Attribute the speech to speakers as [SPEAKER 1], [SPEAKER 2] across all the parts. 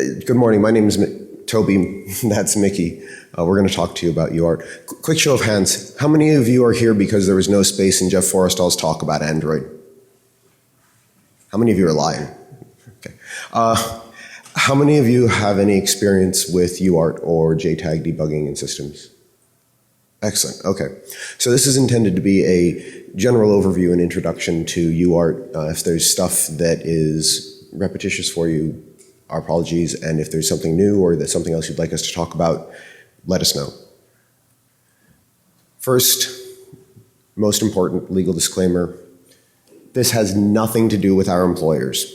[SPEAKER 1] Good morning. My name is Toby. That's Mickey. We're going to talk to you about UART. Quick show of hands. How many of you are here because there was no space in Jeff Forrestal's talk about Android? How many of you are lying? Okay. How many of you have any experience with UART or JTAG debugging in systems? Excellent. Okay. So this is intended to be a general overview and introduction to UART. If there's stuff that is repetitious for you, our apologies. And if there's something new or there's something else you'd like us to talk about, let us know. First, most important legal disclaimer, this has nothing to do with our employers.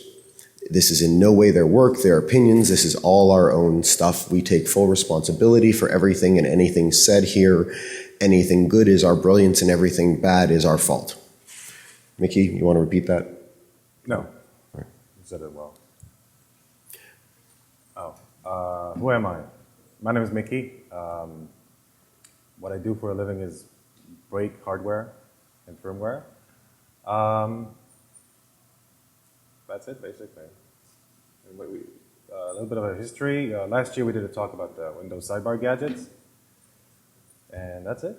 [SPEAKER 1] This is in no way their work, their opinions. This is all our own stuff. We take full responsibility for everything and anything said here. Anything good is our brilliance and everything bad is our fault. Mickey, you want to repeat that?
[SPEAKER 2] No. You said it well. Who am I? My name is Mickey. What I do for a living is break hardware and firmware. That's it, basically. A little bit of a history. Last year we did a talk about the Windows sidebar gadgets. And that's it.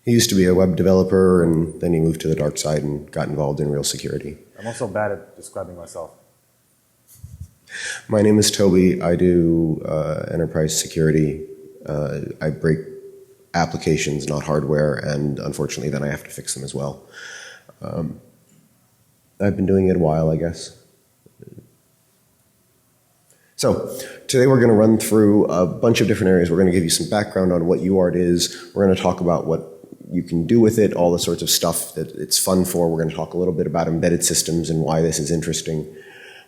[SPEAKER 1] He used to be a web developer, and then he moved to the dark side and got involved in real security.
[SPEAKER 2] I'm also bad at describing myself.
[SPEAKER 1] My name is Toby. I do enterprise security. I break applications, not hardware, and unfortunately then I have to fix them as well. I've been doing it a while, I guess. So today we're going to run through a bunch of different areas. We're going to give you some background on what UART is. We're going to talk about what you can do with it, all the sorts of stuff that it's fun for. We're going to talk a little bit about embedded systems and why this is interesting.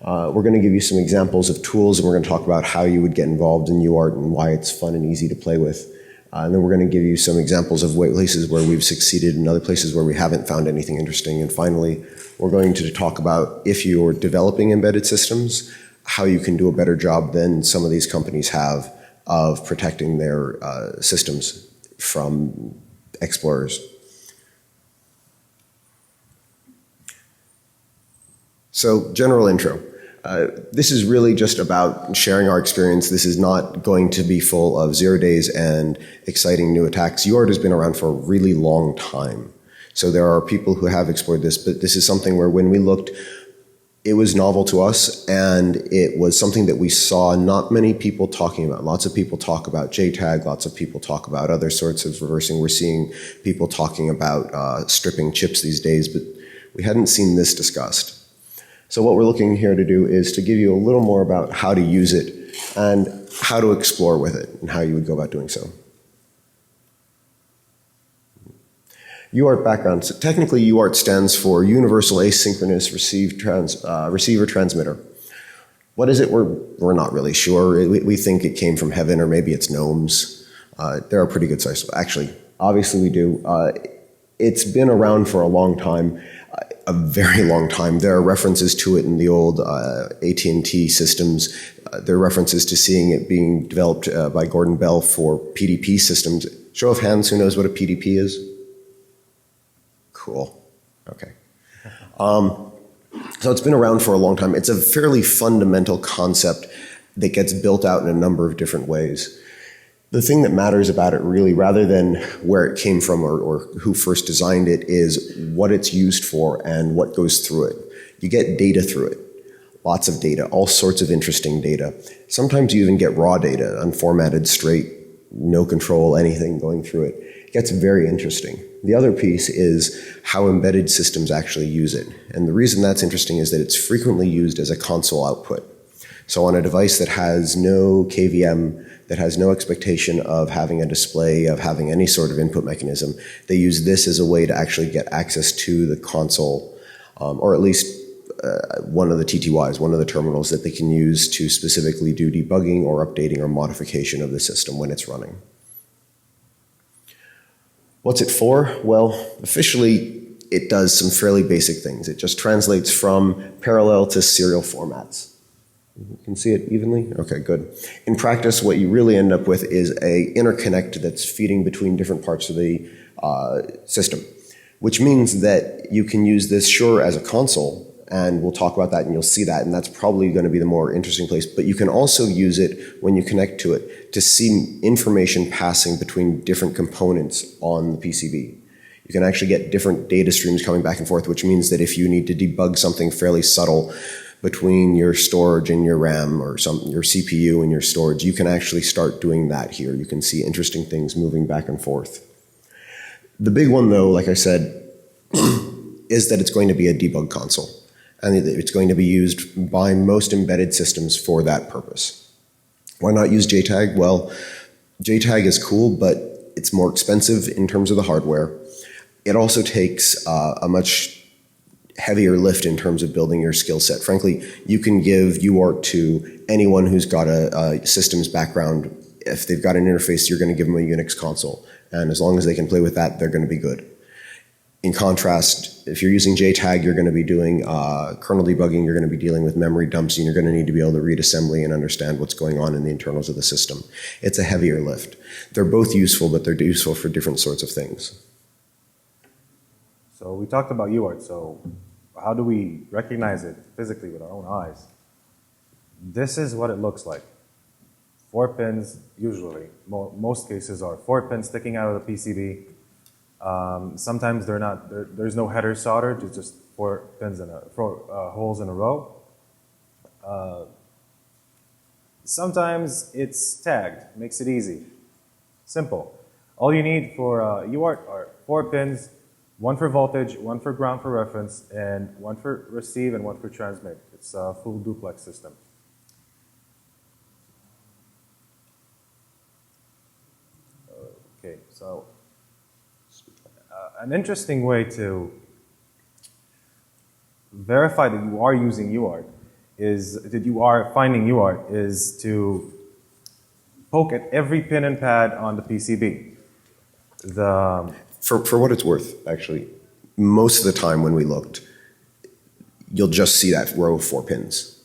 [SPEAKER 1] We're going to give you some examples of tools, and we're going to talk about how you would get involved in UART and why it's fun and easy to play with. And then we're going to give you some examples of places where we've succeeded and other places where we haven't found anything interesting. And finally, we're going to talk about if you're developing embedded systems, how you can do a better job than some of these companies have of protecting their systems from explorers. So, general intro. This is really just about sharing our experience. This is not going to be full of 0 days and exciting new attacks. UART has been around for a really long time. So there are people who have explored this, but this is something where when we looked, it was novel to us, and it was something that we saw not many people talking about. Lots of people talk about JTAG, lots of people talk about other sorts of reversing. We're seeing people talking about stripping chips these days, but we hadn't seen this discussed. So what we're looking here to do is to give you a little more about how to use it and how to explore with it and how you would go about doing so. UART background. So technically, UART stands for Universal Asynchronous Receiver Transmitter. What is it? We're not really sure. We think it came from heaven, or maybe it's gnomes. There are pretty good sites. Actually, obviously we do. It's been around for a long time, a very long time. There are references to it in the old AT&T systems. There are references to seeing it being developed by Gordon Bell for PDP systems. Show of hands, who knows what a PDP is? Cool. Okay. So it's been around for a long time. It's a fairly fundamental concept that gets built out in a number of different ways. The thing that matters about it really, rather than where it came from or who first designed it, is what it's used for and what goes through it. You get data through it. Lots of data, all sorts of interesting data. Sometimes you even get raw data, unformatted, straight, no control, anything going through it. It gets very interesting. The other piece is how embedded systems actually use it. And the reason that's interesting is that it's frequently used as a console output. So on a device that has no KVM, that has no expectation of having a display, of having any sort of input mechanism, they use this as a way to actually get access to the console, or at least one of the TTYs, one of the terminals that they can use to specifically do debugging or updating or modification of the system when it's running. What's it for? Well, officially, it does some fairly basic things. It just translates from parallel to serial formats. You can see it evenly? Okay, good. In practice, what you really end up with is a interconnect that's feeding between different parts of the system, which means that you can use this, sure, as a console, And we'll talk about that and you'll see that, and that's probably going to be the more interesting place. But you can also use it when you connect to it to see information passing between different components on the PCB. You can actually get different data streams coming back and forth, which means that if you need to debug something fairly subtle between your storage and your RAM, or your CPU and your storage, you can actually start doing that here. You can see interesting things moving back and forth. The big one, though, like I said, is that it's going to be a debug console, and it's going to be used by most embedded systems for that purpose. Why not use JTAG? Well, JTAG is cool, but it's more expensive in terms of the hardware. It also takes a much heavier lift in terms of building your skill set. Frankly, you can give UART to anyone who's got a systems background. If they've got an interface, you're going to give them a Unix console. And as long as they can play with that, they're going to be good. In contrast, if you're using JTAG, you're going to be doing kernel debugging, you're going to be dealing with memory dumps, and you're going to need to be able to read assembly and understand what's going on in the internals of the system. It's a heavier lift. They're both useful, but they're useful for different sorts of things.
[SPEAKER 2] So we talked about UART, so how do we recognize it physically with our own eyes? This is what it looks like. 4 pins, usually. Most cases are 4 pins sticking out of the PCB. Sometimes they're not. There's no header soldered. It's just 4 pins in holes in a row. Sometimes it's tagged. Makes it easy. Simple. All you need for UART are 4 pins. 1 for voltage, 1 for ground for reference, and 1 for receive and 1 for transmit. It's a full duplex system. Okay, so an interesting way to verify that you are using UART that you are finding UART is to poke at every pin and pad on the PCB.
[SPEAKER 1] For what it's worth, actually, most of the time when we looked, you'll just see that row of 4 pins.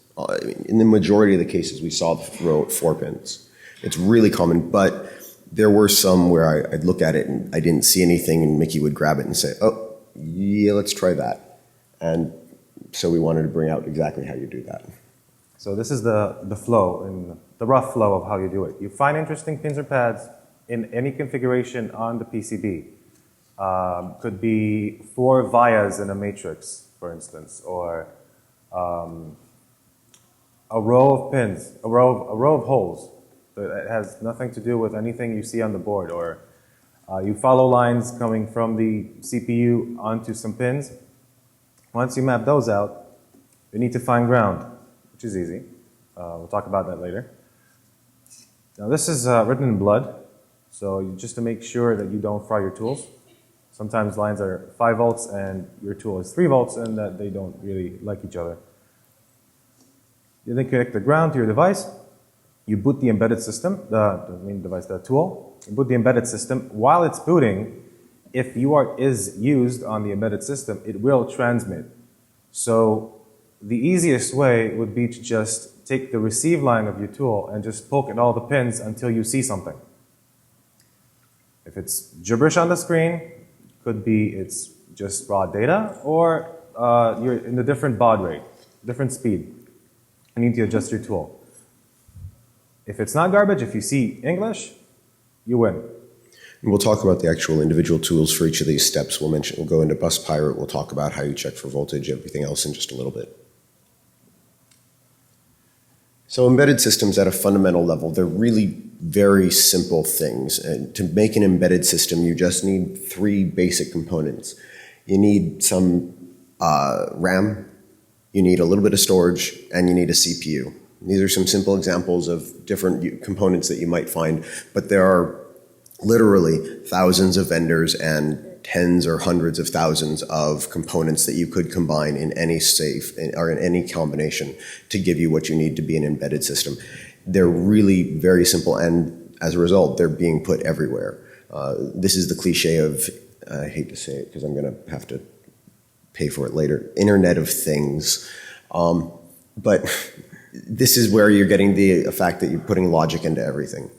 [SPEAKER 1] In the majority of the cases, we saw the row of 4 pins. It's really common, but there were some where I'd look at it and I didn't see anything, and Mickey would grab it and say, oh, yeah, let's try that. And so we wanted to bring out exactly how you do that.
[SPEAKER 2] So this is the flow, and the rough flow of how you do it. You find interesting pins or pads in any configuration on the PCB. Could be 4 vias in a matrix, for instance, or a row of pins, a row of holes that has nothing to do with anything you see on the board, or you follow lines coming from the CPU onto some pins. Once you map those out, you need to find ground, which is easy. We'll talk about that later. Now this is written in blood, so just to make sure that you don't fry your tools. Sometimes lines are 5 volts and your tool is 3 volts, and that they don't really like each other. You then connect the ground to your device. You boot the embedded system, the tool. You boot the embedded system. While it's booting, if UART is used on the embedded system, it will transmit. So the easiest way would be to just take the receive line of your tool and just poke at all the pins until you see something. If it's gibberish on the screen, could be it's just raw data, or you're in a different baud rate, different speed. You need to adjust your tool. If it's not garbage, if you see English, you win.
[SPEAKER 1] And we'll talk about the actual individual tools for each of these steps. We'll go into Bus Pirate. We'll talk about how you check for voltage, everything else in just a little bit. So embedded systems at a fundamental level, they're really very simple things. And to make an embedded system, you just need 3 basic components. You need some RAM, you need a little bit of storage, and you need a CPU. These are some simple examples of different components that you might find, but there are literally thousands of vendors and tens or hundreds of thousands of components that you could combine in any or in any combination to give you what you need to be an embedded system. They're really very simple, and as a result, they're being put everywhere. This is the cliche of, I hate to say it because I'm going to have to pay for it later, Internet of Things. But this is where you're getting the fact that you're putting logic into everything.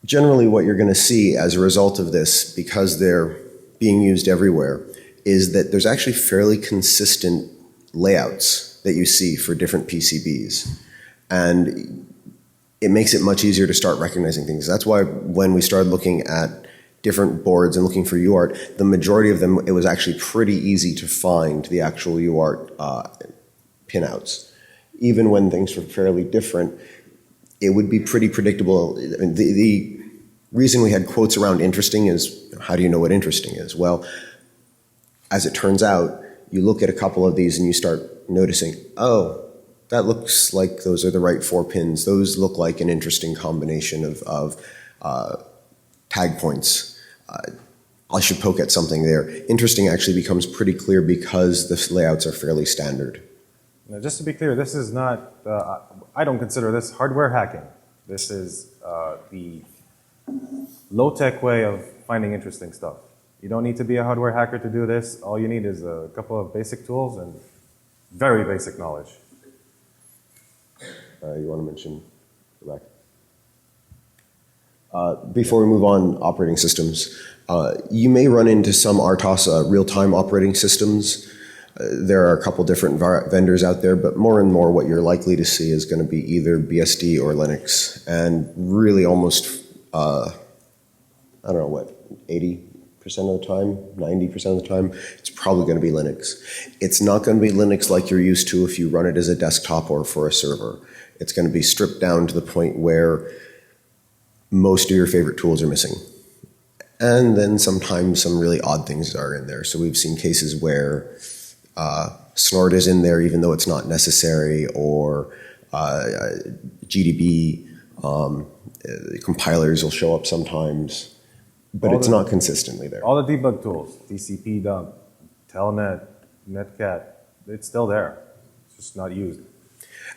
[SPEAKER 1] Generally, what you're going to see as a result of this, because they're being used everywhere is that there's actually fairly consistent layouts that you see for different PCBs. And it makes it much easier to start recognizing things. That's why when we started looking at different boards and looking for UART, the majority of them, it was actually pretty easy to find the actual UART pinouts. Even when things were fairly different, it would be pretty predictable. I mean, the reason we had quotes around interesting is, how do you know what interesting is? Well, as it turns out, you look at a couple of these and you start noticing, oh, that looks like those are the right 4 pins. Those look like an interesting combination of tag points. I should poke at something there. Interesting actually becomes pretty clear because the layouts are fairly standard.
[SPEAKER 2] Now, just to be clear, this is not, I don't consider this hardware hacking. This is the low-tech way of finding interesting stuff. You don't need to be a hardware hacker to do this. All you need is a couple of basic tools and very basic knowledge.
[SPEAKER 1] You want to mention, go back. Before we move on, operating systems. You may run into some RTOS real-time operating systems. There are a couple different vendors out there, but more and more what you're likely to see is going to be either BSD or Linux. And really almost, I don't know what, 80% of the time, 90% of the time, it's probably going to be Linux. It's not going to be Linux like you're used to if you run it as a desktop or for a server. It's going to be stripped down to the point where most of your favorite tools are missing. And then sometimes some really odd things are in there. So we've seen cases where Snort is in there even though it's not necessary, or GDB compilers will show up sometimes, but it's not consistently there.
[SPEAKER 2] All the debug tools, TCP dump, Telnet, Netcat, it's still there. It's just not used.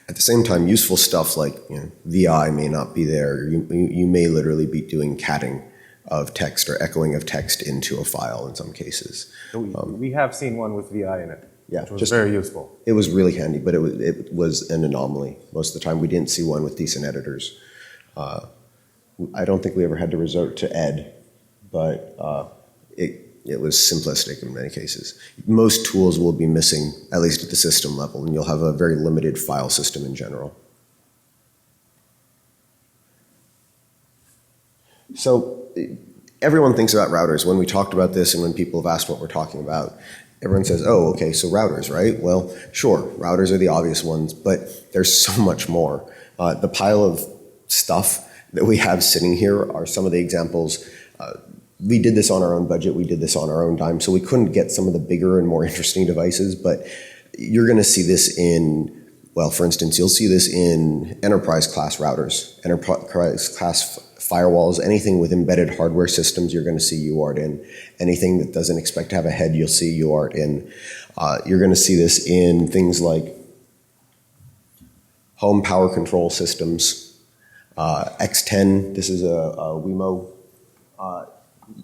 [SPEAKER 1] At the same time, useful stuff like VI may not be there. You may literally be doing catting of text or echoing of text into a file in some cases.
[SPEAKER 2] So we have seen one with VI in it,
[SPEAKER 1] yeah,
[SPEAKER 2] which was very useful.
[SPEAKER 1] It was really handy, but it was an anomaly. Most of the time we didn't see one with decent editors. I don't think we ever had to resort to ed, but it was simplistic in many cases. Most tools will be missing, at least at the system level, and you'll have a very limited file system in general. So everyone thinks about routers. When we talked about this and when people have asked what we're talking about, everyone says, oh, okay, so routers, right? Well, sure, routers are the obvious ones, but there's so much more. The pile of stuff that we have sitting here are some of the examples. We did this on our own budget, we did this on our own dime, so we couldn't get some of the bigger and more interesting devices, but you're going to see this in, well, for instance, you'll see this in enterprise class routers, enterprise class firewalls, anything with embedded hardware systems, you're going to see UART in. Anything that doesn't expect to have a head, you'll see UART in. You're going to see this in things like home power control systems. X10, this is a Wemo.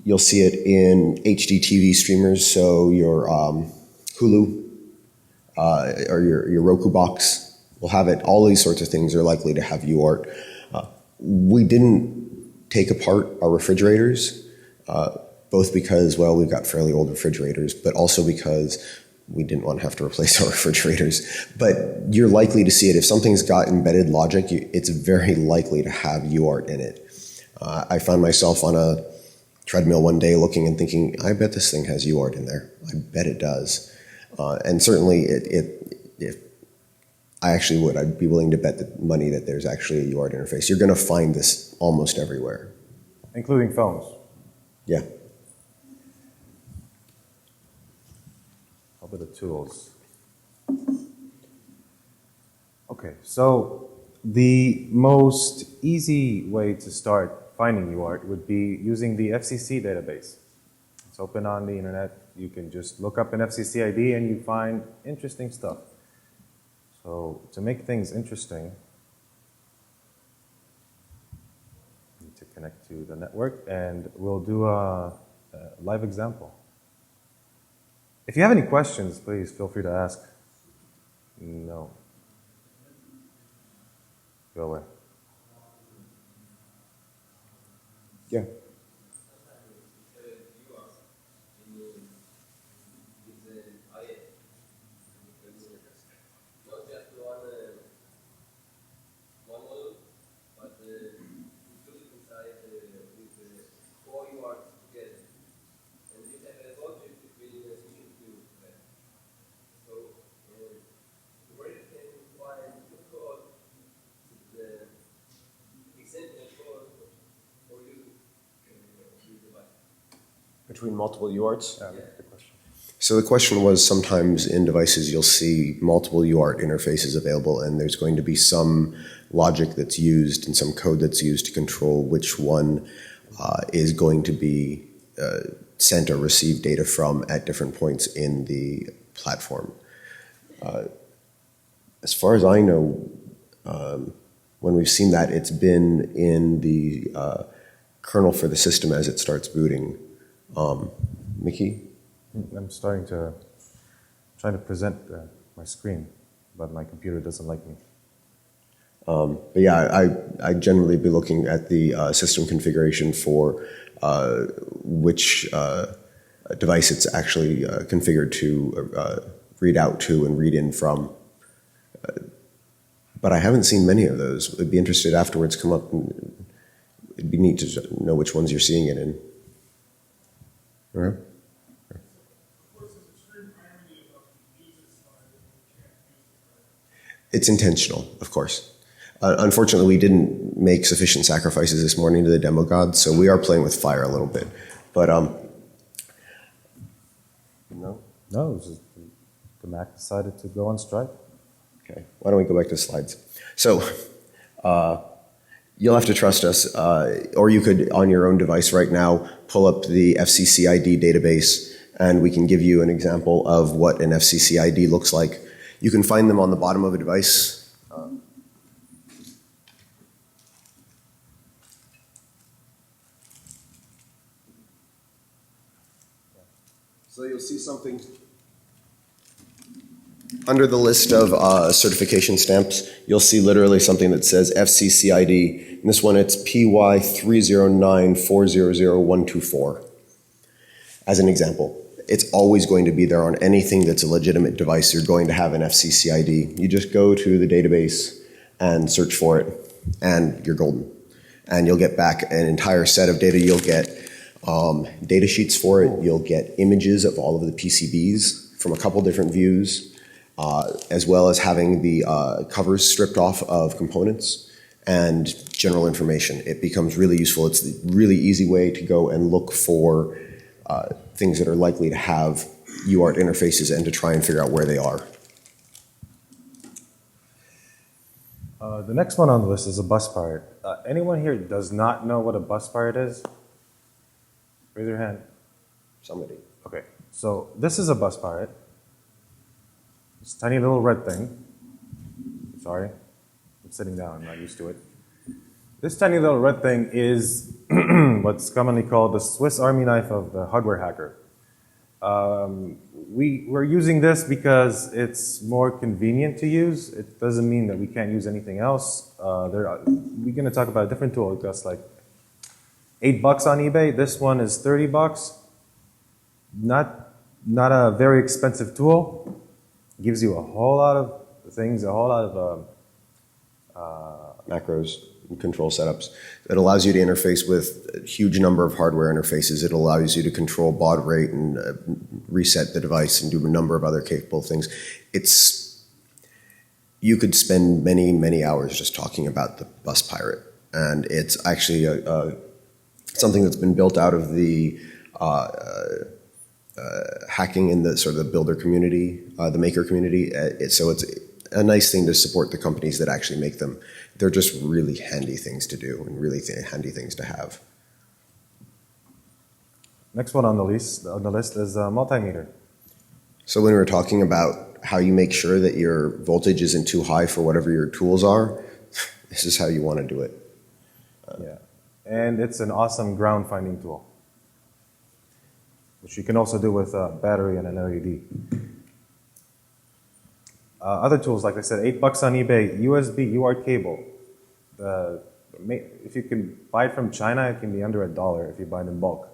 [SPEAKER 1] You'll see it in HD TV streamers, so your Hulu or your Roku box will have it. All these sorts of things are likely to have UART. We didn't take apart our refrigerators, both because, well, we've got fairly old refrigerators, but also because we didn't want to have to replace our refrigerators. But you're likely to see it. If something's got embedded logic, it's very likely to have UART in it. I found myself on a treadmill one day looking and thinking, I bet this thing has UART in there. I bet it does. And certainly if I actually would. I'd be willing to bet the money that there's actually a UART interface. You're going to find this almost everywhere.
[SPEAKER 2] Including phones.
[SPEAKER 1] Yeah.
[SPEAKER 2] How about the tools? Okay, so the most easy way to start finding UART would be using the FCC database. It's open on the internet. You can just look up an FCC ID and you find interesting stuff. So to make things interesting, you need to connect to the network, and we'll do a live example. If you have any questions, please feel free to ask. No. Go away.
[SPEAKER 3] In
[SPEAKER 2] Yeah.
[SPEAKER 3] Between multiple UARTs?
[SPEAKER 2] Good question.
[SPEAKER 1] So the question was, sometimes in devices you'll see multiple UART interfaces available, and there's going to be some logic that's used and some code that's used to control which one is going to be sent or received data from at different points in the platform. As far as I know, when we've seen that, it's been in the kernel for the system as it starts booting. Mickey?
[SPEAKER 2] I'm trying to present my screen, but my computer doesn't like me.
[SPEAKER 1] But yeah, I generally be looking at the system configuration for which device it's actually configured to read out to and read in from. But I haven't seen many of those. I'd be interested afterwards, come up, and it'd be neat to know which ones you're seeing it in. All right. It's intentional, of course. Unfortunately, we didn't make sufficient sacrifices this morning to the demo gods, so we are playing with fire a little bit. But no.
[SPEAKER 2] No, it was just the Mac decided to go on strike.
[SPEAKER 1] Okay. Why don't we go back to slides? So you'll have to trust us, or you could, on your own device right now, pull up the FCCID database, and we can give you an example of what an FCCID looks like. You can find them on the bottom of a device. So you'll see something under the list of certification stamps. You'll see literally something that says FCCID. In this one, it's PY3094000124. As an example, it's always going to be there on anything that's a legitimate device. You're going to have an FCCID. You just go to the database and search for it, and you're golden. And you'll get back an entire set of data. You'll get data sheets for it. You'll get images of all of the PCBs from a couple different views, as well as having the covers stripped off of components and general information. It becomes really useful. It's a really easy way to go and look for things that are likely to have UART interfaces and to try and figure out where they are.
[SPEAKER 2] The next one on the list is a bus pirate. Anyone here does not know what a bus pirate is? Raise your hand.
[SPEAKER 1] Somebody.
[SPEAKER 2] Okay, so this is a bus pirate. This tiny little red thing. Sorry, I'm sitting down, I'm not used to it. This tiny little red thing is what's commonly called the Swiss Army knife of the hardware hacker. We're using this because it's more convenient to use. It doesn't mean that we can't use anything else. We're going to talk about a different tool. It costs like $8 on eBay. This one is $30. Not a very expensive tool. Gives you a whole lot of things, a whole lot of
[SPEAKER 1] macros and control setups. It allows you to interface with a huge number of hardware interfaces. It allows you to control baud rate and reset the device and do a number of other capable things. You could spend many, many hours just talking about the bus pirate. And it's actually something that's been built out of the hacking in the sort of the builder community, the maker community. So it's a nice thing to support the companies that actually make them. They're just really handy things to do and really handy things to have.
[SPEAKER 2] Next one on the list is a multimeter.
[SPEAKER 1] So when we were talking about how you make sure that your voltage isn't too high for whatever your tools are, this is how you want to do it.
[SPEAKER 2] Yeah, and it's an awesome ground finding tool, which you can also do with a battery and an LED. Other tools, like I said, $8 on eBay, USB UART cable. If you can buy it from China, it can be under $1 if you buy it in bulk.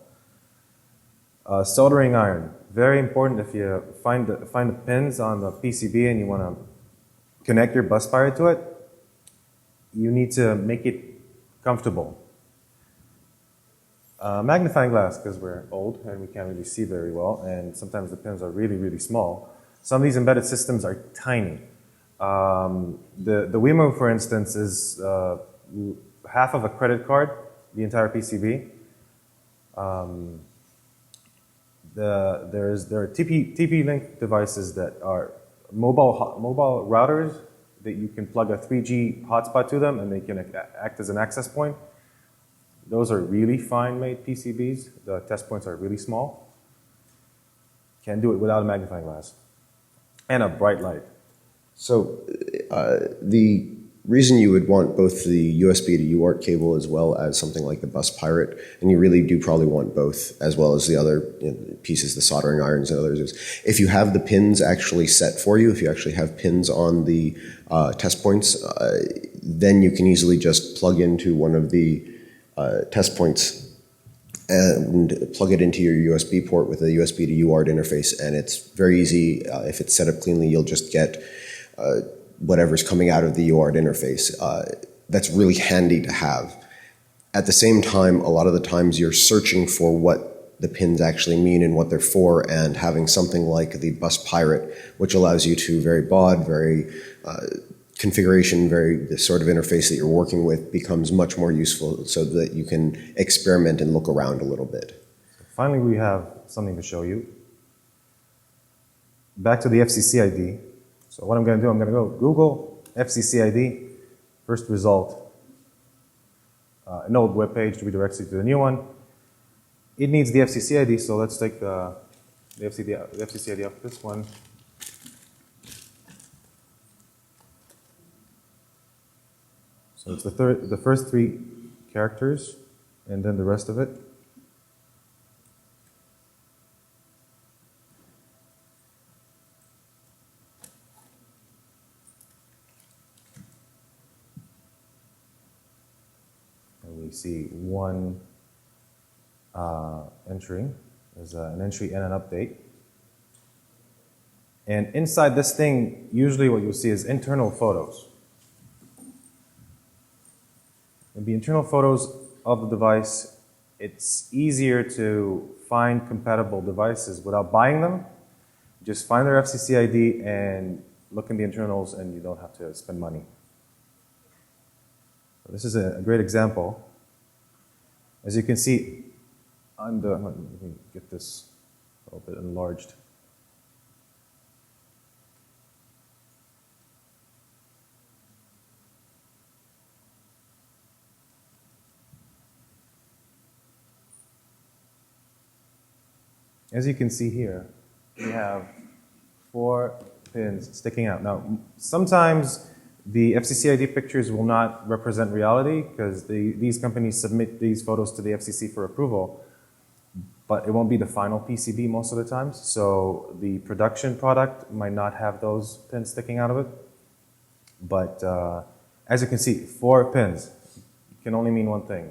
[SPEAKER 2] Soldering iron, very important if you find the pins on the PCB and you want to connect your bus pirate to it. You need to make it comfortable. Magnifying glass, because we're old and we can't really see very well, and sometimes the pins are really, really small. Some of these embedded systems are tiny. The Wemo, for instance, is half of a credit card, the entire PCB. there are TP-Link devices that are mobile routers that you can plug a 3G hotspot to them and they can act as an access point. Those are really fine-made PCBs. The test points are really small. Can do it without a magnifying glass and a bright light.
[SPEAKER 1] So the reason you would want both the USB to UART cable as well as something like the Bus Pirate, and you really do probably want both as well as the other pieces, the soldering irons and others, is if you have the pins actually set for you, if you actually have pins on the test points, then you can easily just plug into one of the test points and plug it into your USB port with a USB to UART interface, and it's very easy. If it's set up cleanly, you'll just get whatever's coming out of the UART interface. That's really handy to have. At the same time, a lot of the times you're searching for what the pins actually mean and what they're for, and having something like the Bus Pirate, which allows you to very baud, very configuration, the sort of interface that you're working with becomes much more useful so that you can experiment and look around a little bit.
[SPEAKER 2] Finally, we have something to show you. Back to the FCC ID. So what I'm going to do, I'm going to go Google FCC ID, first result, an old web page redirects you to the new one. It needs the FCC ID, so let's take the FCC ID off this one. So it's the first 3 characters, and then the rest of it. And we see one entry. There's an entry and an update. And inside this thing, usually what you'll see is internal photos. And the internal photos of the device, it's easier to find compatible devices without buying them. Just find their FCC ID and look in the internals, and you don't have to spend money. So this is a great example. As you can see, let me get this a little bit enlarged. As you can see here, we have 4 pins sticking out. Now, sometimes the FCC ID pictures will not represent reality because these companies submit these photos to the FCC for approval, but it won't be the final PCB most of the times. So the production product might not have those pins sticking out of it. But as you can see, 4 pins can only mean one thing.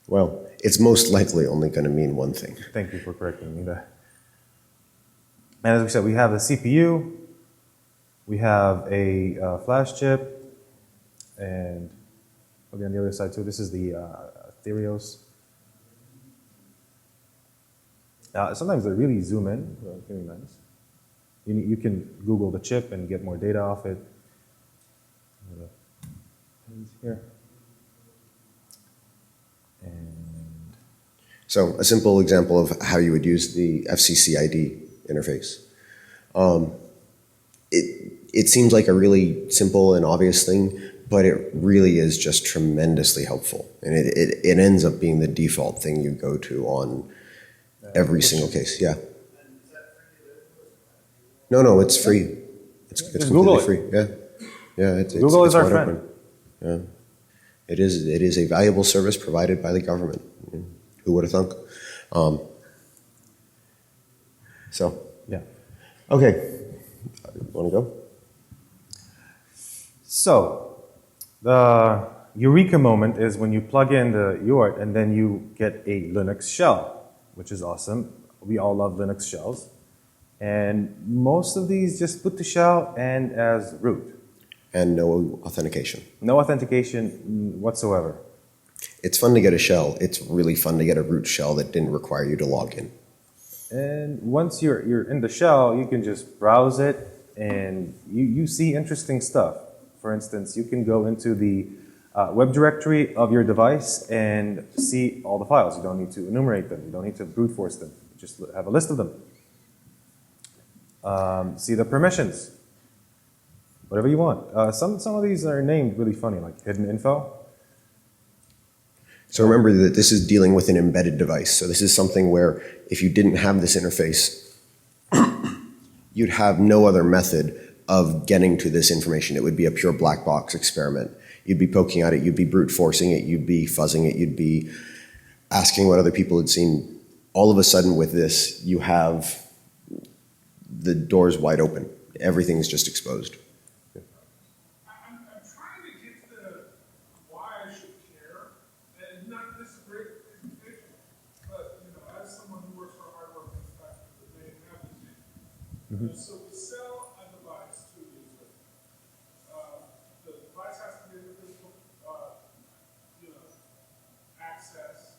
[SPEAKER 1] Well, it's most likely only going to mean one thing.
[SPEAKER 2] Thank you for correcting me there. And as we said, we have the CPU, we have a flash chip, and maybe on the other side too, this is the Therios. Sometimes they really zoom in, so it's really nice. You can Google the chip and get more data off it. Here. And
[SPEAKER 1] so a simple example of how you would use the FCC ID interface. It seems like a really simple and obvious thing, but it really is just tremendously helpful. And it ends up being the default thing you go to on every single case. Yeah. No, it's free. It's completely free. Yeah.
[SPEAKER 2] Google is our friend.
[SPEAKER 1] Open. Yeah. It is a valuable service provided by the government. Who would have thunk?
[SPEAKER 2] Yeah.
[SPEAKER 1] Okay. Want to go?
[SPEAKER 2] So, the eureka moment is when you plug in the UART and then you get a Linux shell, which is awesome. We all love Linux shells. And most of these just boot to shell and as root.
[SPEAKER 1] And no authentication.
[SPEAKER 2] No authentication whatsoever.
[SPEAKER 1] It's fun to get a shell. It's really fun to get a root shell that didn't require you to log in.
[SPEAKER 2] And once you're in the shell, you can just browse it and you see interesting stuff. For instance, you can go into the web directory of your device and see all the files. You don't need to enumerate them. You don't need to brute force them. Just have a list of them. See the permissions. Whatever you want. Some of these are named really funny, like hidden info.
[SPEAKER 1] So remember that this is dealing with an embedded device. So this is something where if you didn't have this interface, you'd have no other method of getting to this information. It would be a pure black box experiment. You'd be poking at it, you'd be brute forcing it, you'd be fuzzing it, you'd be asking what other people had seen. All of a sudden with this, you have the doors wide open. Everything's just exposed.
[SPEAKER 3] I'm trying to get to why I should care, and not this is a great presentation, but as someone who works for a hardware manufacturer that may have this issue. So we sell a device to a user. The device has to be able to physical, access,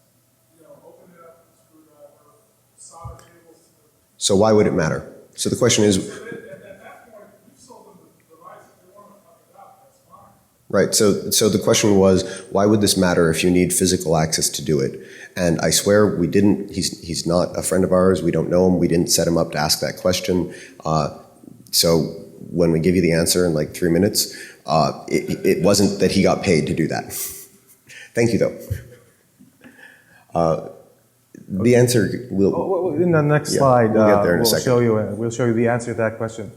[SPEAKER 3] open it up with a screwdriver, solder cables to the.
[SPEAKER 1] So why would it matter? So the question is,
[SPEAKER 3] At that point, we sold them the device. If they want to fuck it out, that's fine.
[SPEAKER 1] right, so the question was, why would this matter if you need physical access to do it? And I swear we didn't, he's not a friend of ours, we don't know him, we didn't set him up to ask that question. So when we give you the answer in like 3 minutes, it wasn't that he got paid to do that. Thank you though. The answer will.
[SPEAKER 2] In the next slide,
[SPEAKER 1] we'll get there in a second.
[SPEAKER 2] We'll show you the answer to that question.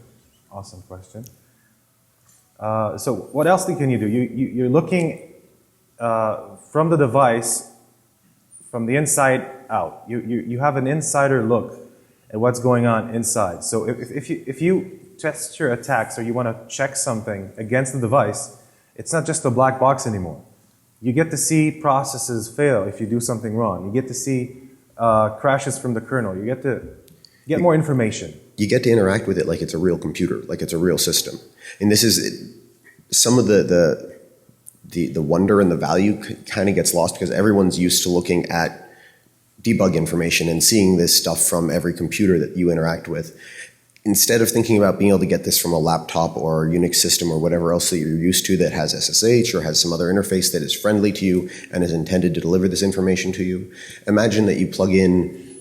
[SPEAKER 2] Awesome question. So what else can you do? You're looking from the device, from the inside out. You have an insider look at what's going on inside. So if you test your attacks or you want to check something against the device, it's not just a black box anymore. You get to see processes fail if you do something wrong. You get to see crashes from the kernel. You get to get more information.
[SPEAKER 1] You get to interact with it like it's a real computer, like it's a real system. And this is some of the wonder and the value kind of gets lost because everyone's used to looking at debug information and seeing this stuff from every computer that you interact with. Instead of thinking about being able to get this from a laptop or a Unix system or whatever else that you're used to that has SSH or has some other interface that is friendly to you and is intended to deliver this information to you, imagine that you plug in,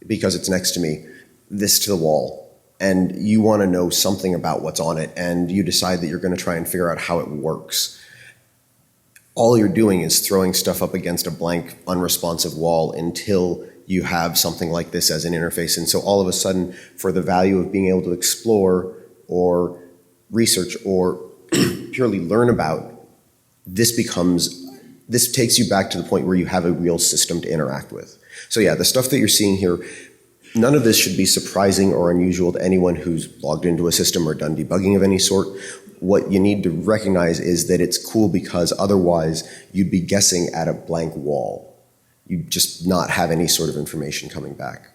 [SPEAKER 1] because it's next to me, this to the wall, and you want to know something about what's on it, and you decide that you're going to try and figure out how it works. All you're doing is throwing stuff up against a blank, unresponsive wall until you have something like this as an interface. And so all of a sudden, for the value of being able to explore or research or purely learn about, this takes you back to the point where you have a real system to interact with. So yeah, the stuff that you're seeing here, none of this should be surprising or unusual to anyone who's logged into a system or done debugging of any sort. What you need to recognize is that it's cool because otherwise you'd be guessing at a blank wall. You just not have any sort of information coming back.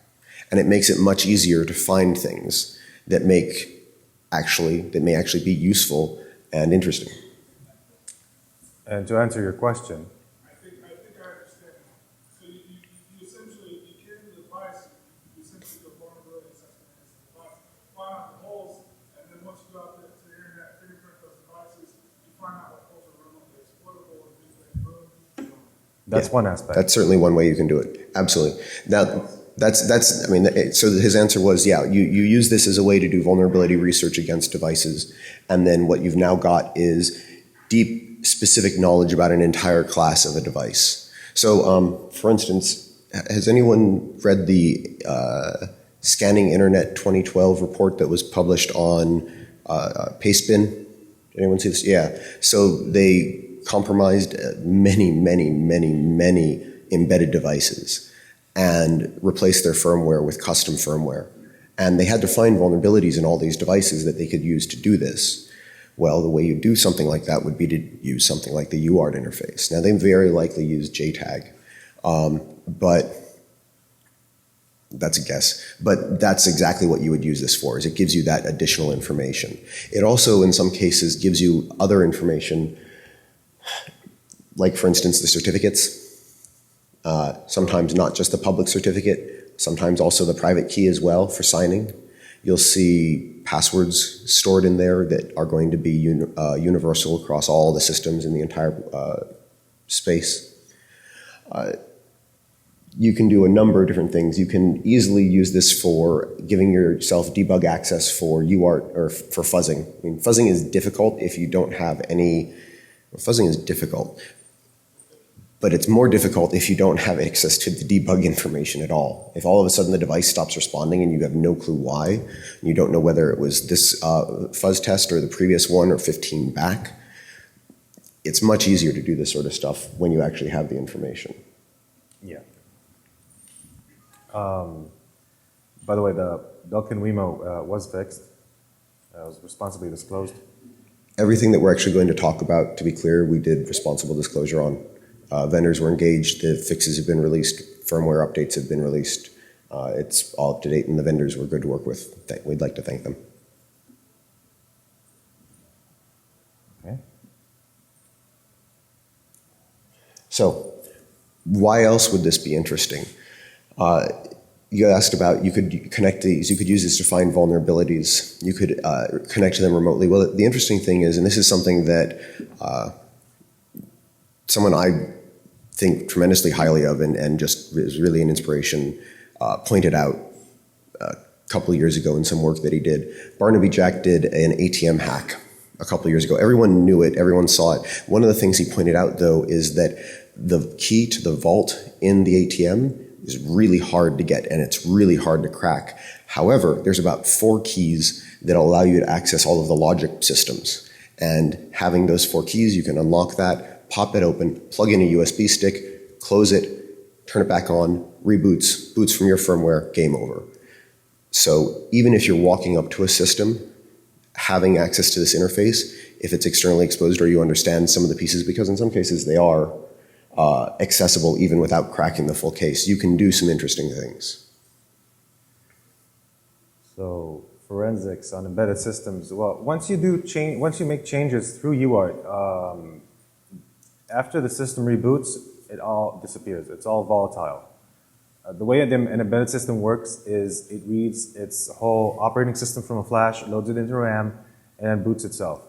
[SPEAKER 1] And it makes it much easier to find things that may actually be useful and interesting.
[SPEAKER 2] And to answer your question,
[SPEAKER 3] I think I understand. So you essentially carry the device, you essentially do a vulnerability assessment against the device, find out the holes, and then once you go out there to the internet, fingerprint those devices, you find out what holes are remotely exploitable and do things boom.
[SPEAKER 2] that's one aspect.
[SPEAKER 1] That's certainly one way you can do it. Absolutely. Now, so his answer was, yeah, you use this as a way to do vulnerability research against devices, and then what you've now got is deep, specific knowledge about an entire class of a device. So, for instance, has anyone read the Scanning Internet 2012 report that was published on Pastebin? Did anyone see this? Yeah. So they compromised many embedded devices and replaced their firmware with custom firmware. And they had to find vulnerabilities in all these devices that they could use to do this. Well, the way you do something like that would be to use something like the UART interface. Now, they very likely use JTAG, but that's a guess. But that's exactly what you would use this for, is it gives you that additional information. It also, in some cases, gives you other information, like, for instance, the certificates. Sometimes not just the public certificate, sometimes also the private key as well for signing. You'll see passwords stored in there that are going to be universal across all the systems in the entire space. You can do a number of different things. You can easily use this for giving yourself debug access for UART or for fuzzing. I mean, fuzzing is difficult if you don't have any. Well, fuzzing is difficult, but it's more difficult if you don't have access to the debug information at all. If all of a sudden the device stops responding and you have no clue why, and you don't know whether it was this fuzz test or the previous one or 15 back, it's much easier to do this sort of stuff when you actually have the information.
[SPEAKER 2] Yeah. By the way, the Belkin Wemo was fixed. It was responsibly disclosed.
[SPEAKER 1] Everything that we're actually going to talk about, to be clear, we did responsible disclosure on. Vendors were engaged, the fixes have been released, firmware updates have been released. It's all up to date, and the vendors were good to work with. We'd like to thank them.
[SPEAKER 2] Okay.
[SPEAKER 1] So, why else would this be interesting? You asked about, you could connect these, you could use this to find vulnerabilities, you could connect to them remotely. Well, the interesting thing is, and this is something that someone I think tremendously highly of and just is really an inspiration, pointed out a couple of years ago in some work that he did. Barnaby Jack did an ATM hack a couple of years ago. Everyone knew it, everyone saw it. One of the things he pointed out, though, is that the key to the vault in the ATM is really hard to get, and it's really hard to crack. However, there's about 4 keys that allow you to access all of the logic systems. And having those 4 keys, you can unlock that, pop it open, plug in a USB stick, close it, turn it back on, reboots, boots from your firmware, game over. So even if you're walking up to a system, having access to this interface, if it's externally exposed or you understand some of the pieces, because in some cases they are accessible even without cracking the full case, you can do some interesting things.
[SPEAKER 2] So forensics on embedded systems. Well, once you make changes through UART, after the system reboots, it all disappears. It's all volatile. The way an embedded system works is it reads its whole operating system from a flash, loads it into RAM, and then boots itself.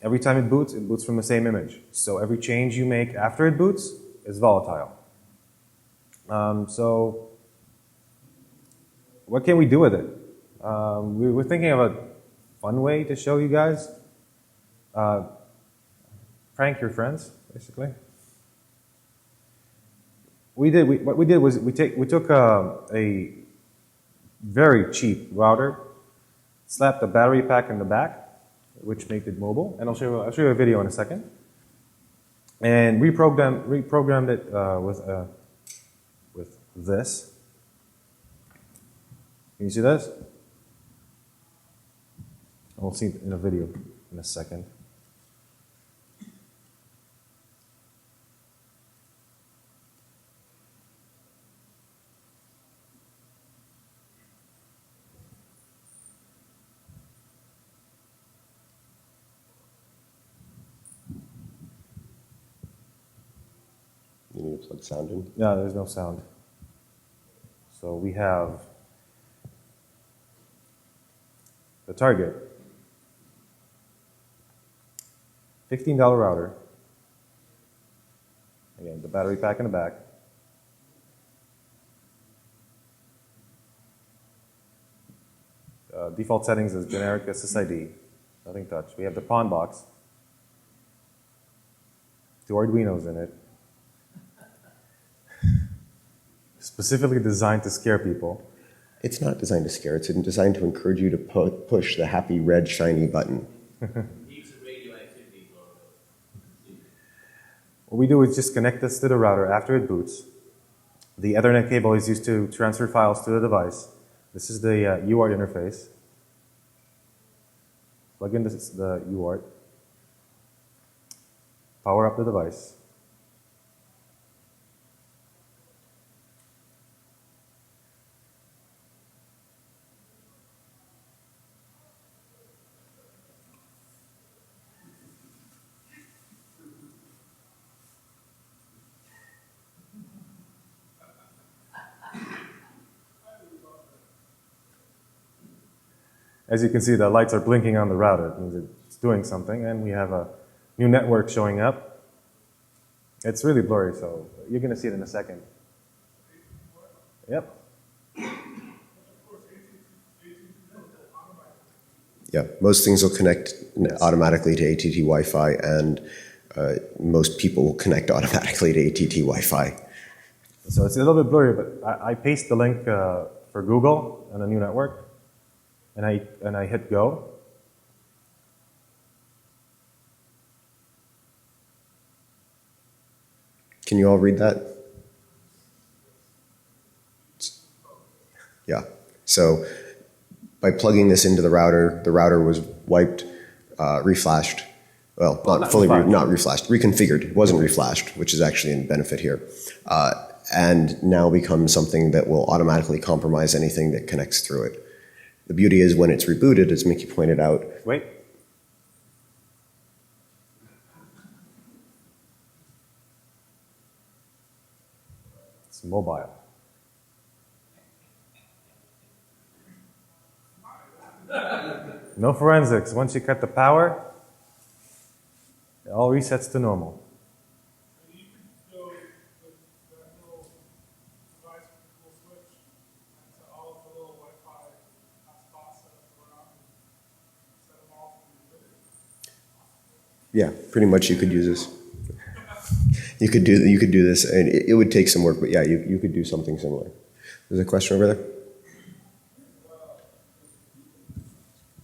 [SPEAKER 2] Every time it boots from the same image. So every change you make after it boots is volatile. So what can we do with it? We were thinking of a fun way to show you guys. Prank your friends, basically. What we did was we took a very cheap router, slapped a battery pack in the back, which made it mobile, and I'll show you a video in a second, and reprogrammed it with this. Can you see this? We'll see it in a video in a second.
[SPEAKER 1] You need to plug sound in?
[SPEAKER 2] No, there's no sound. So we have the target, $15 router. Again, the battery pack in the back. Default settings is generic SSID, nothing touched. We have the pawn box, 2 Arduinos in it. Specifically designed to scare people.
[SPEAKER 1] It's not designed to scare, it's designed to encourage you to push the happy red shiny button.
[SPEAKER 2] What we do is just connect this to the router after it boots. The Ethernet cable is used to transfer files to the device. This is the UART interface. Plug in the UART. Power up the device. As you can see, the lights are blinking on the router. It means it's doing something, and we have a new network showing up. It's really blurry, so you're going to see it in a second. Yep.
[SPEAKER 1] Yeah, most things will connect automatically to ATT Wi-Fi, and most people will connect automatically to ATT Wi-Fi.
[SPEAKER 2] So it's a little bit blurry, but I paste the link for Google and a new network, and I hit go.
[SPEAKER 1] Can you all read that? Yeah. So by plugging this into the router was wiped, reflashed. Well, not fully, not reflashed, reconfigured. It wasn't reflashed, which is actually a benefit here. And now becomes something that will automatically compromise anything that connects through it. The beauty is when it's rebooted, as Mickey pointed out.
[SPEAKER 2] Wait. It's mobile. No forensics. Once you cut the power, it all resets to normal.
[SPEAKER 3] And you could go with that little device with the little switch to all of the little Wi-Fi hotspots that are around and set them off and
[SPEAKER 1] Yeah, pretty much you could use this. You could do this, and it would take some work, but yeah, you could do something similar. There's a question over there?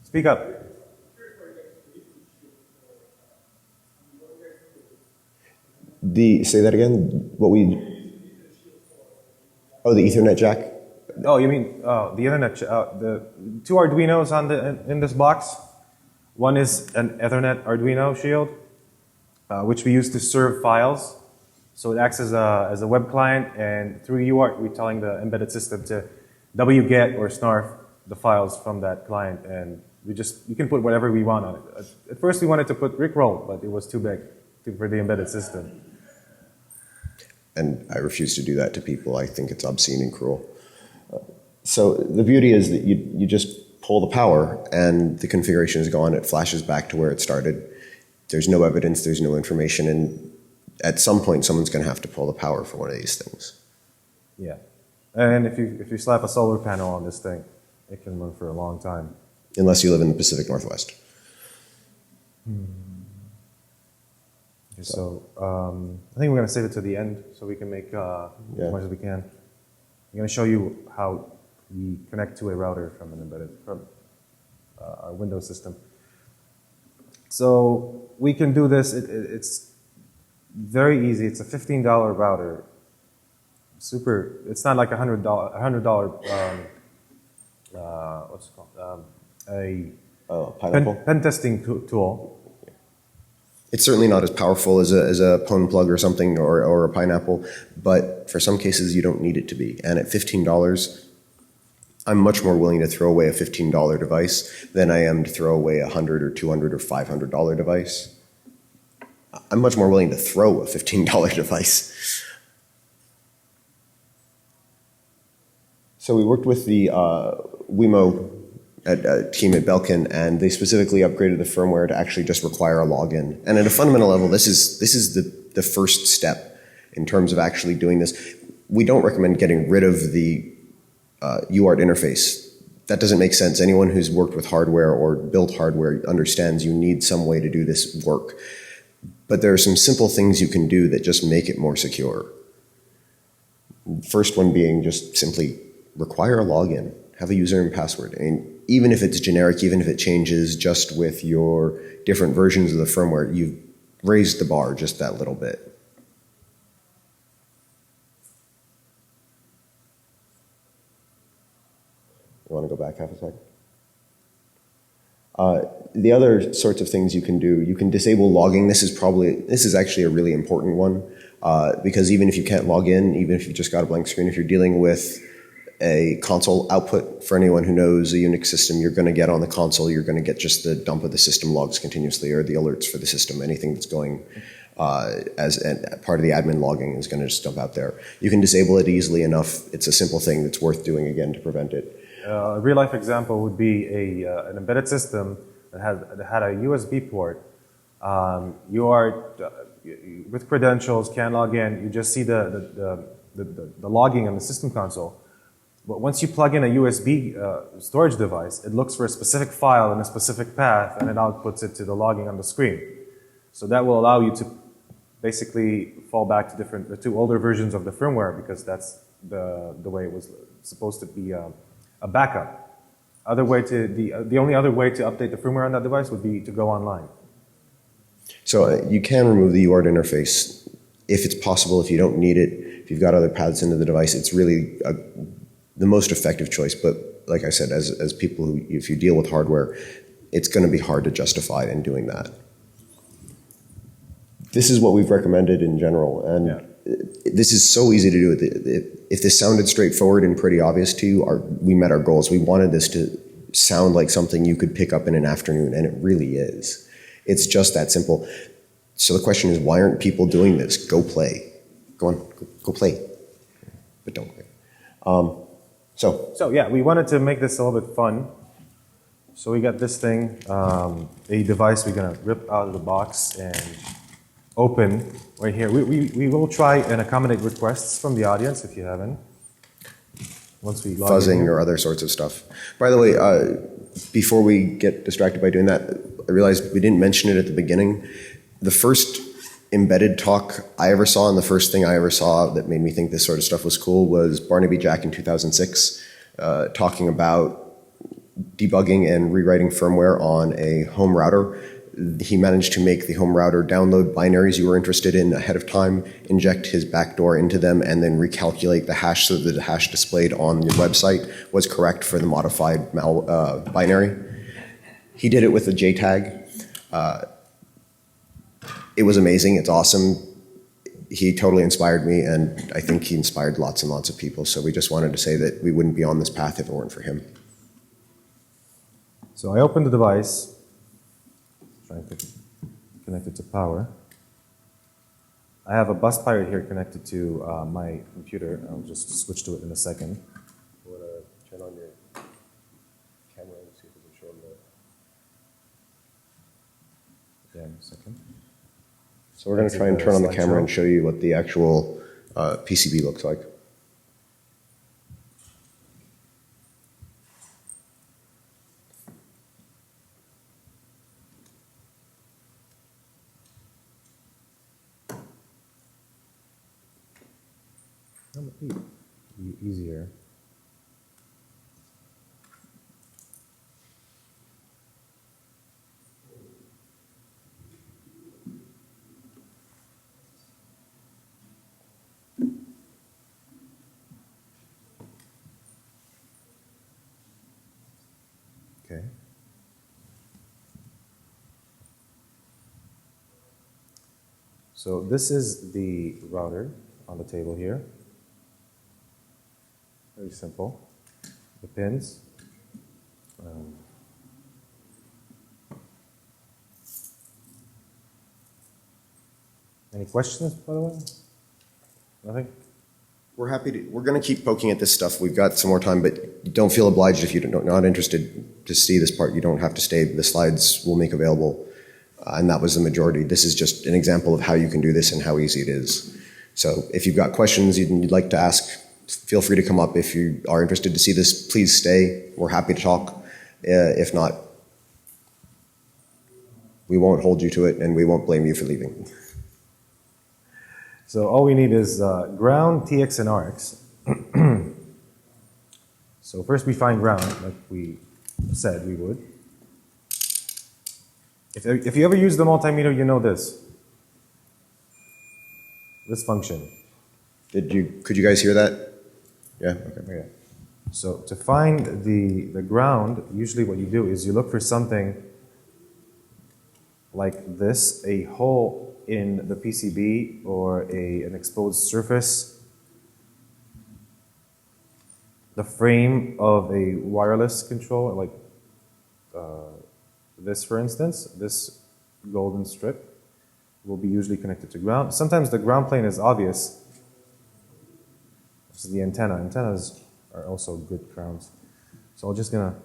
[SPEAKER 2] Speak up.
[SPEAKER 1] Say that again? Oh, the Ethernet jack?
[SPEAKER 2] Oh, you mean the Ethernet? The two Arduinos in this box. One is an Ethernet Arduino shield, which we use to serve files. So it acts as a web client, and through UART, we're telling the embedded system to wget or snarf the files from that client, and you can put whatever we want on it. At first, we wanted to put Rickroll, but it was too big for the embedded system.
[SPEAKER 1] And I refuse to do that to people. I think it's obscene and cruel. So the beauty is that you just pull the power, and the configuration is gone. It flashes back to where it started. There's no evidence. There's no information, and at some point, someone's going to have to pull the power for one of these things.
[SPEAKER 2] Yeah, and if you slap a solar panel on this thing, it can run for a long time.
[SPEAKER 1] Unless you live in the Pacific Northwest.
[SPEAKER 2] Okay, so I think we're going to save it to the end so we can make as much as we can. I'm going to show you how we connect to a router from our Windows system. So we can do this. It's very easy. It's a $15 router. It's not like $100. What's it called?
[SPEAKER 1] Pineapple?
[SPEAKER 2] Pen testing tool.
[SPEAKER 1] It's certainly not as powerful as a Pwn plug or something, or a Pineapple, but for some cases you don't need it to be. And at $15, I'm much more willing to throw away a $15 device than I am to throw away a $100 or $200 or $500 device. I'm much more willing to throw a $15 device. So we worked with the WeMo team at Belkin, and they specifically upgraded the firmware to actually just require a login. And at a fundamental level, this is the first step in terms of actually doing this. We don't recommend getting rid of the UART interface. That doesn't make sense. Anyone who's worked with hardware or built hardware understands you need some way to do this work. But there are some simple things you can do that just make it more secure. First one being just simply require a login. Have a user and password. And even if it's generic, even if it changes just with your different versions of the firmware, you've raised the bar just that little bit. You want to go back half a second? The other sorts of things you can do, you can disable logging. This is actually a really important one, because even if you can't log in, even if you've just got a blank screen, if you're dealing with a console output, for anyone who knows a Unix system, you're going to get on the console, you're going to get just the dump of the system logs continuously, or the alerts for the system. Anything that's going as part of the admin logging is going to just dump out there. You can disable it easily enough. It's a simple thing that's worth doing again to prevent it.
[SPEAKER 2] A real-life example would be an embedded system that had a USB port. With credentials, can log in. You just see the logging on the system console. But once you plug in a USB storage device, it looks for a specific file in a specific path, and it outputs it to the logging on the screen. So that will allow you to basically fall back to the two older versions of the firmware, because that's the way it was supposed to be a backup. The only other way to update the firmware on that device would be to go online.
[SPEAKER 1] So you can remove the UART interface if it's possible, if you don't need it, if you've got other paths into the device. It's really the most effective choice. But like I said, as people who, if you deal with hardware, it's going to be hard to justify in doing that. This is what we've recommended in general, and this is so easy to do. If this sounded straightforward and pretty obvious to you, we met our goals. We wanted this to sound like something you could pick up in an afternoon, and it really is. It's just that simple. So the question is, why aren't people doing this? Go play. Go on, go play. But don't play. So
[SPEAKER 2] yeah, we wanted to make this a little bit fun. So we got this thing, a device we're gonna rip out of the box and open right here. We will try and accommodate requests from the audience if you haven't. Once we log
[SPEAKER 1] fuzzing
[SPEAKER 2] in
[SPEAKER 1] or other sorts of stuff. By the way, before we get distracted by doing that, I realized we didn't mention it at the beginning. The first embedded talk I ever saw, and the first thing I ever saw that made me think this sort of stuff was cool, was Barnaby Jack in 2006 talking about debugging and rewriting firmware on a home router. He managed to make the home router download binaries you were interested in ahead of time, inject his backdoor into them, and then recalculate the hash so that the hash displayed on your website was correct for the modified binary. He did it with a JTAG. It was amazing. It's awesome. He totally inspired me, and I think he inspired lots and lots of people. So we just wanted to say that we wouldn't be on this path if it weren't for him.
[SPEAKER 2] So I opened the device, trying to connect it to power. I have a bus pirate here connected to my computer. I'll just switch to it in a second.
[SPEAKER 1] You want to turn on your camera and see if we can show them
[SPEAKER 2] Yeah, in a second.
[SPEAKER 1] So we're going to try and turn on the camera and show you what the actual PCB looks like.
[SPEAKER 2] That would be easier. Okay. So this is the router on the table here. Very simple. The pins. Any questions, by the way? Nothing?
[SPEAKER 1] We're going to keep poking at this stuff. We've got some more time, but don't feel obliged if you're not interested to see this part. You don't have to stay. The slides we'll make available, and that was the majority. This is just an example of how you can do this and how easy it is. So if you've got questions you'd like to ask, feel free to come up. If you are interested to see this, please stay. We're happy to talk. If not, we won't hold you to it, and we won't blame you for leaving.
[SPEAKER 2] So all we need is ground, TX, and RX. So first we find ground, like we said we would. If you ever use the multimeter, you know this. This function.
[SPEAKER 1] Could you guys hear that? Yeah? Okay.
[SPEAKER 2] Yeah. So to find the ground, usually what you do is you look for something like this, a hole in the PCB or an exposed surface, the frame of a wireless controller, like this for instance, this golden strip will be usually connected to ground. Sometimes the ground plane is obvious. This is the antenna. Antennas are also good grounds. So I'm just gonna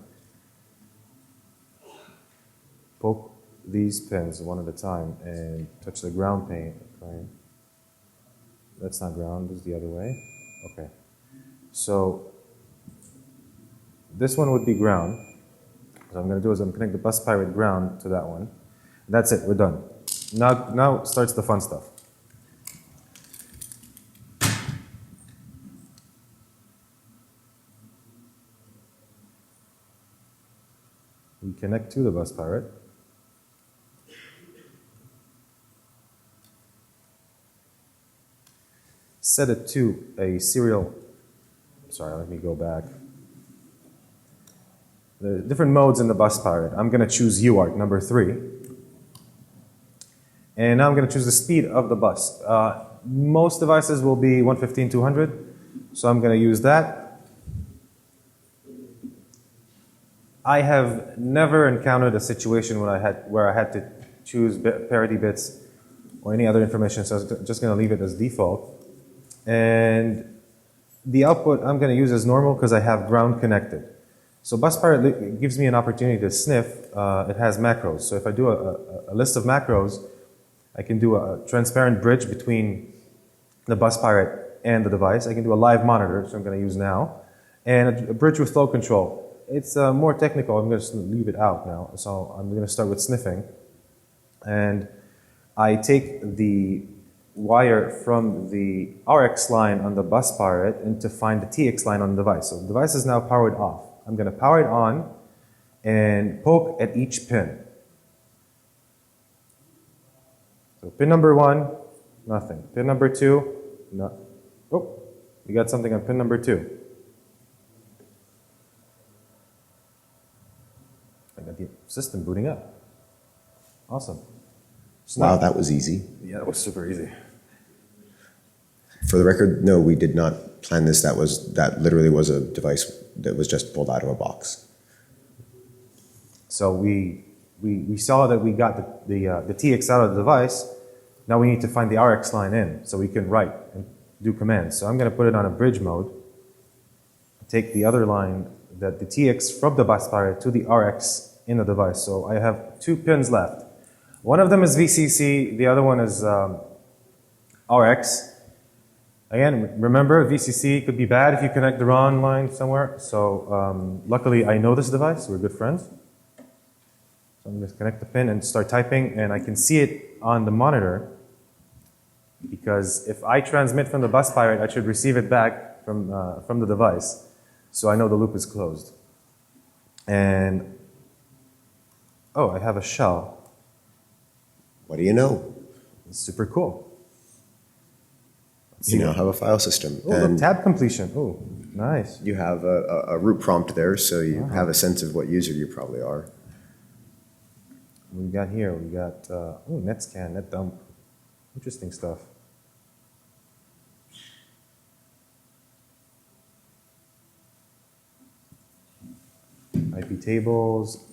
[SPEAKER 2] poke these pins one at a time and touch the ground plane. That's not ground, this is the other way. Okay. So this one would be ground. What I'm going to do is I'm going to connect the bus pirate ground to that one. That's it, we're done. Now starts the fun stuff. We connect to the bus pirate. Set it to a serial. Sorry, let me go back. The different modes in the bus pirate. I'm going to choose UART number 3. And now I'm going to choose the speed of the bus. Most devices will be 115/200, so I'm going to use that. I have never encountered a situation where I had to choose parity bits or any other information, so I'm just going to leave it as default. And the output I'm going to use as normal because I have ground connected. So Bus Pirate gives me an opportunity to sniff. It has macros. So if I do a list of macros, I can do a transparent bridge between the Bus Pirate and the device. I can do a live monitor, which I'm going to use now, and a bridge with flow control. It's more technical. I'm going to leave it out now. So I'm going to start with sniffing. And I take the wire from the RX line on the Bus Pirate and to find the TX line on the device. So the device is now powered off. I'm going to power it on and poke at each pin. So pin number 1, nothing. Pin number 2, no. Oh, we got something on pin number 2. I got the system booting up. Awesome. So
[SPEAKER 1] Wow,
[SPEAKER 2] now,
[SPEAKER 1] that was easy.
[SPEAKER 2] yeah, that was super easy.
[SPEAKER 1] For the record, no, we did not plan this. That literally was a device that was just pulled out of a box.
[SPEAKER 2] So we saw that we got the TX out of the device. Now we need to find the RX line in so we can write and do commands. So I'm going to put it on a bridge mode. Take the other line, the TX from the Bus Pirate to the RX in the device. So I have 2 pins left. One of them is VCC, the other one is RX. Again, remember, VCC could be bad if you connect the wrong line somewhere. So luckily, I know this device. We're good friends. So I'm going to connect the pin and start typing, and I can see it on the monitor because if I transmit from the Bus Pirate, I should receive it back from the device. So I know the loop is closed. And, oh, I have a shell.
[SPEAKER 1] What do you know?
[SPEAKER 2] It's super cool.
[SPEAKER 1] You now have a file system.
[SPEAKER 2] Oh, look, tab completion. Oh, nice.
[SPEAKER 1] You have a root prompt there, so you have a sense of what user you probably are.
[SPEAKER 2] What we got here? We got net scan, net dump. Interesting stuff. IP tables.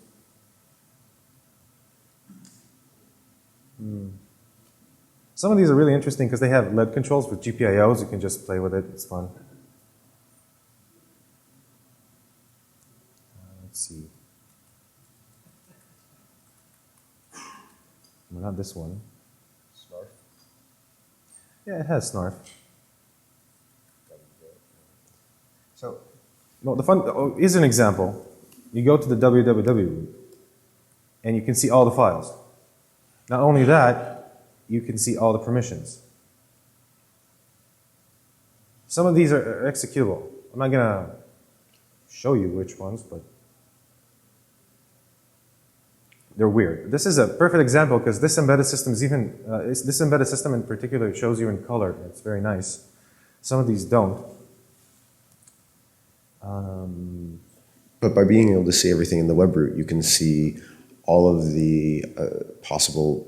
[SPEAKER 2] Some of these are really interesting because they have LED controls with GPIOs. You can just play with it. It's fun. Let's see. Well, not this one. Snarf. Yeah, it has snarf. So, no, the fun is an example. You go to the www and you can see all the files. Not only that, you can see all the permissions. Some of these are executable. I'm not going to show you which ones, but they're weird. This is a perfect example because this embedded system is even, this embedded system in particular shows you in color. It's very nice. Some of these don't.
[SPEAKER 1] But by being able to see everything in the web root, you can see all of the possible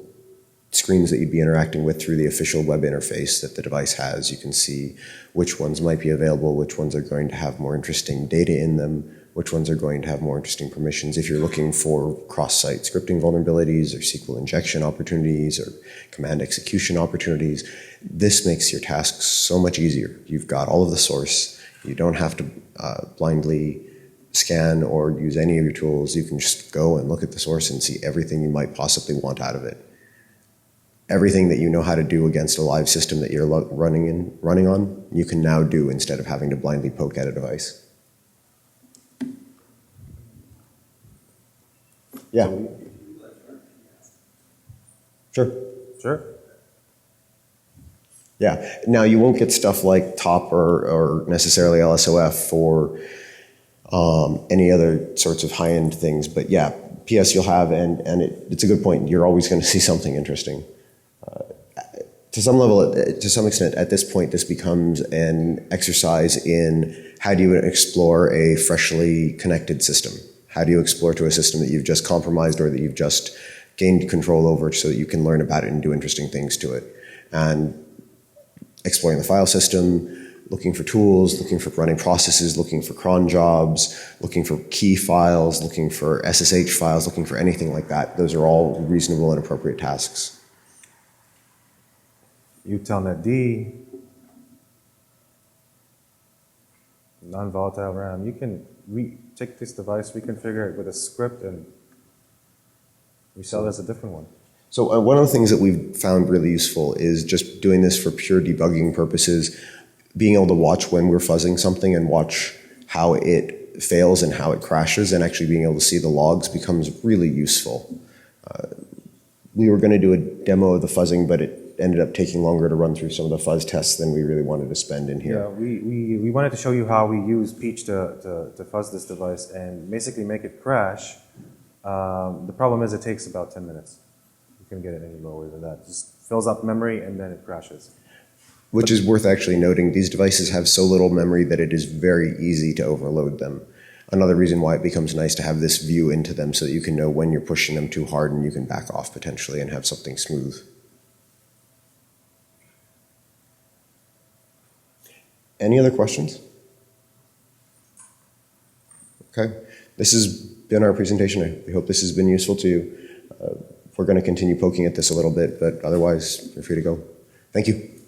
[SPEAKER 1] screens that you'd be interacting with through the official web interface that the device has. You can see which ones might be available, which ones are going to have more interesting data in them, which ones are going to have more interesting permissions. If you're looking for cross-site scripting vulnerabilities or SQL injection opportunities or command execution opportunities, this makes your tasks so much easier. You've got all of the source. You don't have to blindly scan or use any of your tools, you can just go and look at the source and see everything you might possibly want out of it. Everything that you know how to do against a live system that you're running on, you can now do instead of having to blindly poke at a device. Yeah. Sure.
[SPEAKER 2] Sure.
[SPEAKER 1] Yeah. Now you won't get stuff like TOP or necessarily LSOF for any other sorts of high-end things, but yeah, PS you'll have, and it's a good point. You're always going to see something interesting. To some level, to some extent, at this point, this becomes an exercise in how do you explore a freshly connected system? How do you explore to a system that you've just compromised or that you've just gained control over so that you can learn about it and do interesting things to it? And exploring the file system, looking for tools, looking for running processes, looking for cron jobs, looking for key files, looking for SSH files, looking for anything like that. Those are all reasonable and appropriate tasks.
[SPEAKER 2] UTelnet-D, non-volatile RAM. You can take this device, reconfigure it with a script, and resell it as a different one.
[SPEAKER 1] So one of the things that we've found really useful is just doing this for pure debugging purposes, being able to watch when we're fuzzing something and watch how it fails and how it crashes, and actually being able to see the logs becomes really useful. We were going to do a demo of the fuzzing, but it ended up taking longer to run through some of the fuzz tests than we really wanted to spend in here.
[SPEAKER 2] Yeah, we wanted to show you how we use Peach to fuzz this device and basically make it crash. The problem is it takes about 10 minutes. You can get it any lower than that. It just fills up memory and then it crashes.
[SPEAKER 1] Which is worth actually noting. These devices have so little memory that it is very easy to overload them. Another reason why it becomes nice to have this view into them so that you can know when you're pushing them too hard and you can back off potentially and have something smooth. Any other questions? Okay. This has been our presentation. I hope this has been useful to you. We're going to continue poking at this a little bit, but otherwise, feel free to go. Thank you.